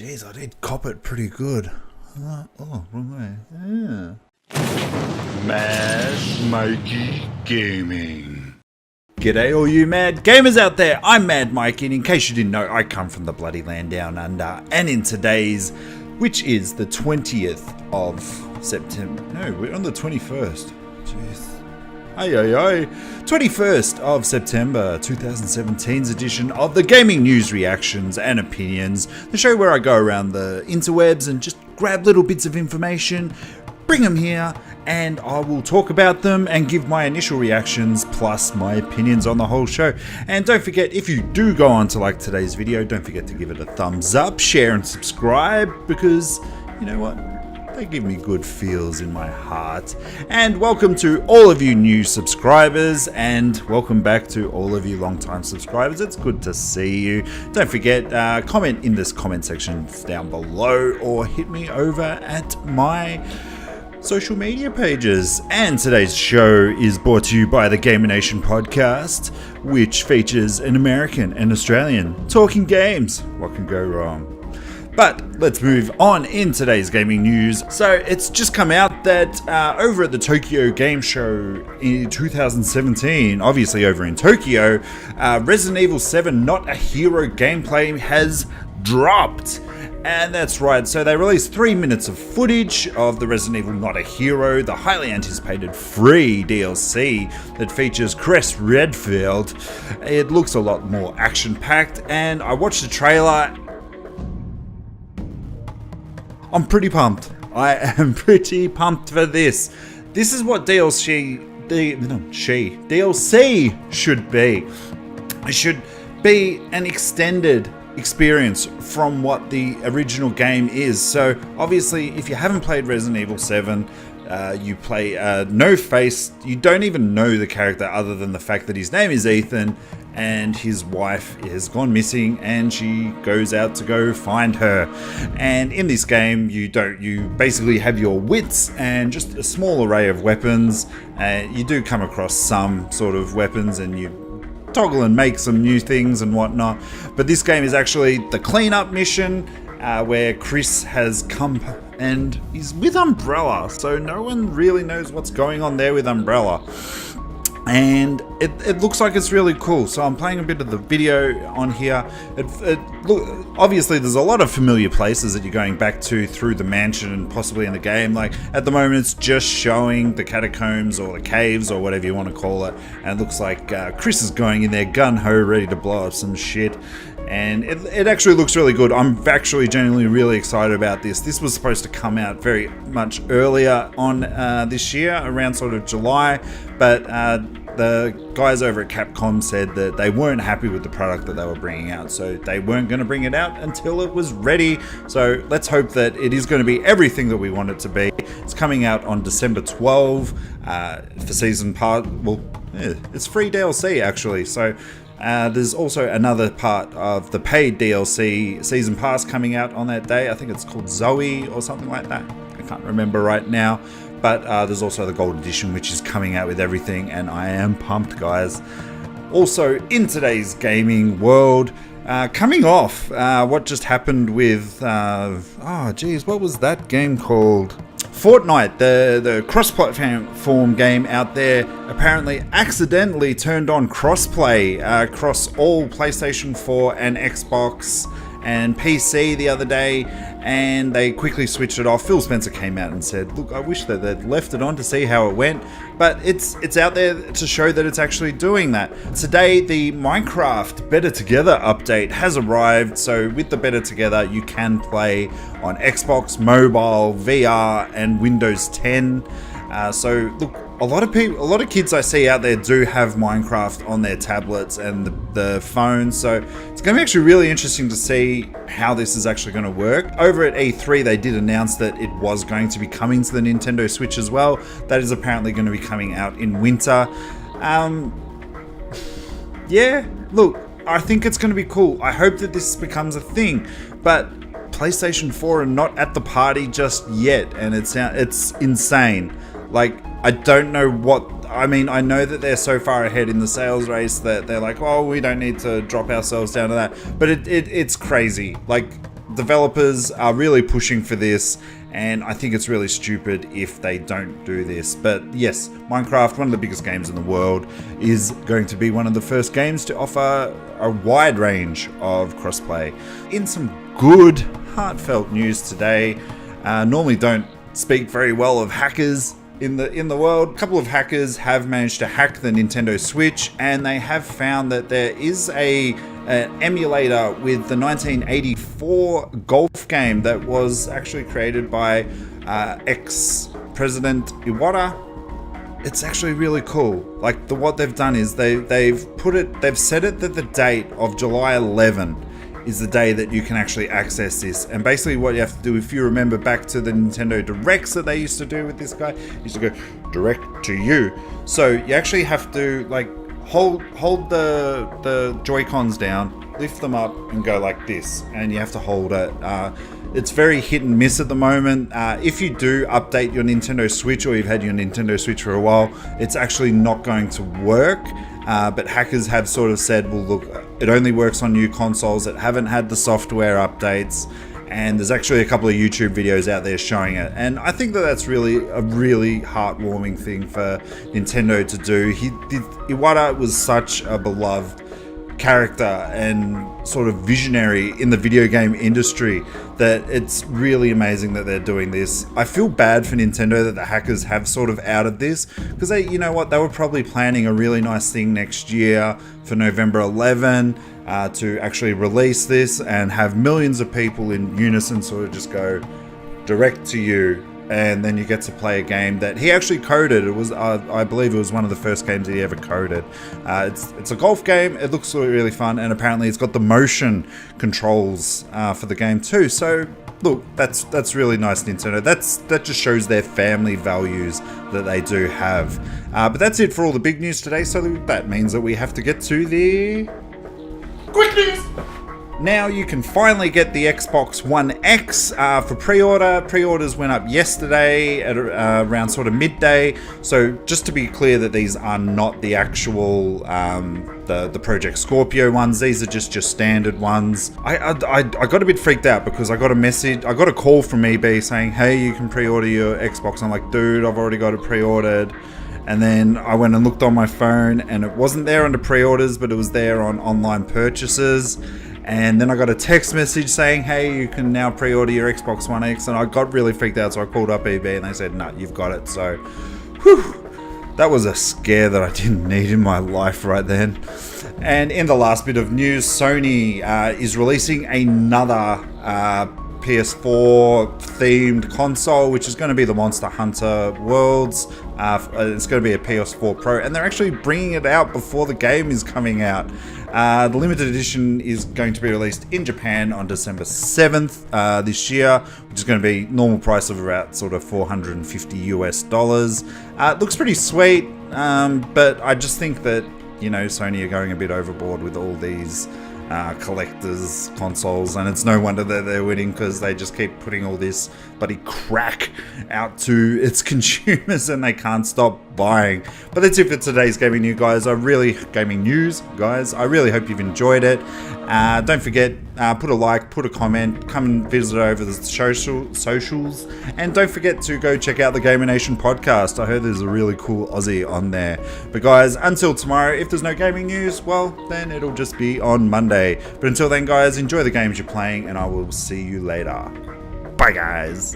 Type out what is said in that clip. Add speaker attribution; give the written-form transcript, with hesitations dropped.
Speaker 1: Jeez, I did cop it pretty good. Oh, wrong way. Yeah.
Speaker 2: Mad Mikey Gaming.
Speaker 1: G'day all you mad gamers out there, I'm Mad Mikeey, and in case you didn't know, I come from the bloody land down under, and in today's, which is the 20th of September, no, we're on the 21st, jeez, 21st of September 2017's edition of the Gaming News Reactions and Opinions, the show where I go around the interwebs and just grab little bits of information, bring them here, and I will talk about them and give my initial reactions plus my opinions on the whole show. And don't forget, if you do go on to like today's video, don't forget to give it a thumbs up, share and subscribe, because you know what? They give me good feels in my heart. And welcome to all of you new subscribers, and welcome back to all of you long-time subscribers. It's good to see you. Don't forget, comment in this comment section down below, or hit me over at my social media pages. And today's show is brought to you by the Gamer Nation podcast, which features an American and Australian talking games. What can go wrong? But let's move on in today's gaming news. So it's just come out that over at the Tokyo Game Show in 2017, obviously over in Tokyo, Resident Evil 7 Not a Hero gameplay has dropped. And that's right, so they released 3 minutes of footage of the Resident Evil Not a Hero, the highly anticipated free DLC that features Cress Redfield. It looks a lot more action-packed, and I watched the trailer. I'm pretty pumped. I am pretty pumped for this. This is what DLC should be. It should be an extended experience from what the original game is. So obviously, if you haven't played Resident Evil 7, you play no face. You don't even know the character other than the fact that his name is Ethan and his wife has gone missing, and she goes out to go find her. And in this game, you basically have your wits and just a small array of weapons. You do come across some sort of weapons, and you toggle and make some new things and whatnot. But this game is actually the cleanup mission, where Chris has come and he's with Umbrella, so no one really knows what's going on there with Umbrella. And it looks like it's really cool. So I'm playing a bit of the video on here. Obviously there's a lot of familiar places that you're going back to through the mansion and possibly in the game. Like at the moment it's just showing the catacombs or the caves or whatever you want to call it. And it looks like Chris is going in there gun-ho ready to blow up some shit. And it actually looks really good. I'm actually genuinely really excited about this. This was supposed to come out very much earlier on this year, around sort of July, but the guys over at Capcom said that they weren't happy with the product that they were bringing out, so they weren't going to bring it out until it was ready. So let's hope that it is going to be everything that we want it to be. It's coming out on December 12 for season part. Well, yeah, it's free DLC actually, so there's also another part of the paid DLC season pass coming out on that day. I think it's called Zoe or something like that. I can't remember right now. But there's also the Gold Edition, which is coming out with everything, and I am pumped, guys. Also, in today's gaming world, coming off what just happened with, what was that game called? Fortnite, the cross-platform game out there, apparently accidentally turned on crossplay across all PlayStation 4 and Xbox and PC the other day, and they quickly switched it off. Phil Spencer came out and said, look, I wish that they'd left it on to see how it went, but it's out there to show that it's actually doing that. Today, the Minecraft Better Together update has arrived, so with the Better Together, you can play on Xbox, mobile, VR, and Windows 10. So look, a lot of kids I see out there do have Minecraft on their tablets and the phones, so it's going to be actually really interesting to see how this is actually going to work. Over at E3 they did announce that it was going to be coming to the Nintendo Switch as well. That is apparently going to be coming out in winter. Yeah, look, I think it's going to be cool. I hope that this becomes a thing, but PlayStation 4 are not at the party just yet, and it's insane. Like, I don't know what, I mean, I know that they're so far ahead in the sales race that they're like, oh, we don't need to drop ourselves down to that. But it's crazy. Like, developers are really pushing for this, and I think it's really stupid if they don't do this. But yes, Minecraft, one of the biggest games in the world, is going to be one of the first games to offer a wide range of crossplay. In some good, heartfelt news today, normally don't speak very well of hackers in the world. A couple of hackers have managed to hack the Nintendo Switch, and they have found that there is an emulator with the 1984 golf game that was actually created by ex-President Iwata. It's actually really cool. Like, what they've done is they've set it that the date of July 11 is the day that you can actually access this. And basically what you have to do, if you remember back to the Nintendo Directs that they used to do with this guy, used to go direct to you. So you actually have to like hold the Joy-Cons down, lift them up and go like this, and you have to hold it. It's very hit and miss at the moment. If you do update your Nintendo Switch, or you've had your Nintendo Switch for a while, it's actually not going to work. But hackers have sort of said, well, look, it only works on new consoles that haven't had the software updates. And there's actually a couple of YouTube videos out there showing it. And I think that that's really a really heartwarming thing for Nintendo to do. Iwata was such a beloved character and sort of visionary in the video game industry that it's really amazing that they're doing this. I feel bad for Nintendo that the hackers have sort of outed this, because they, you know what, they were probably planning a really nice thing next year for November 11 to actually release this and have millions of people in unison sort of just go direct to you. And then you get to play a game that he actually coded. It was, I believe, it was one of the first games he ever coded. It's a golf game. It looks really fun, and apparently it's got the motion controls for the game too. So look, that's really nice, Nintendo. That just shows their family values that they do have. But that's it for all the big news today. So that means that we have to get to the quick news. Now you can finally get the Xbox One X for pre-order. Pre-orders went up yesterday at around sort of midday. So just to be clear that these are not the actual the Project Scorpio ones. These are just your standard ones. I got a bit freaked out because I got a call from eBay saying, hey, you can pre-order your Xbox. I'm like, dude, I've already got it pre-ordered. And then I went and looked on my phone, and it wasn't there under pre-orders, but it was there on online purchases. And then I got a text message saying, hey, you can now pre-order your Xbox One X. And I got really freaked out, so I called up eBay and they said, no, you've got it. So, whew, that was a scare that I didn't need in my life right then. And in the last bit of news, Sony is releasing another PS4 themed console, which is going to be the Monster Hunter Worlds. It's going to be a PS4 Pro, and they're actually bringing it out before the game is coming out. The limited edition is going to be released in Japan on December 7th this year, which is going to be normal price of about sort of $450 US. It looks pretty sweet, but I just think that, you know, Sony are going a bit overboard with all these collectors consoles, and it's no wonder that they're winning, because they just keep putting all this bloody crack out to its consumers and they can't stop buying. But that's it for today's gaming news, guys. I really hope you've enjoyed it. Don't forget, put a like, put a comment, come and visit over the socials, and don't forget to go check out the Gamer Nation podcast. I heard there's a really cool Aussie on there. But guys, until tomorrow, if there's no gaming news, well, then it'll just be on Monday. But until then, guys, enjoy the games you're playing, and I will see you later. Bye, guys.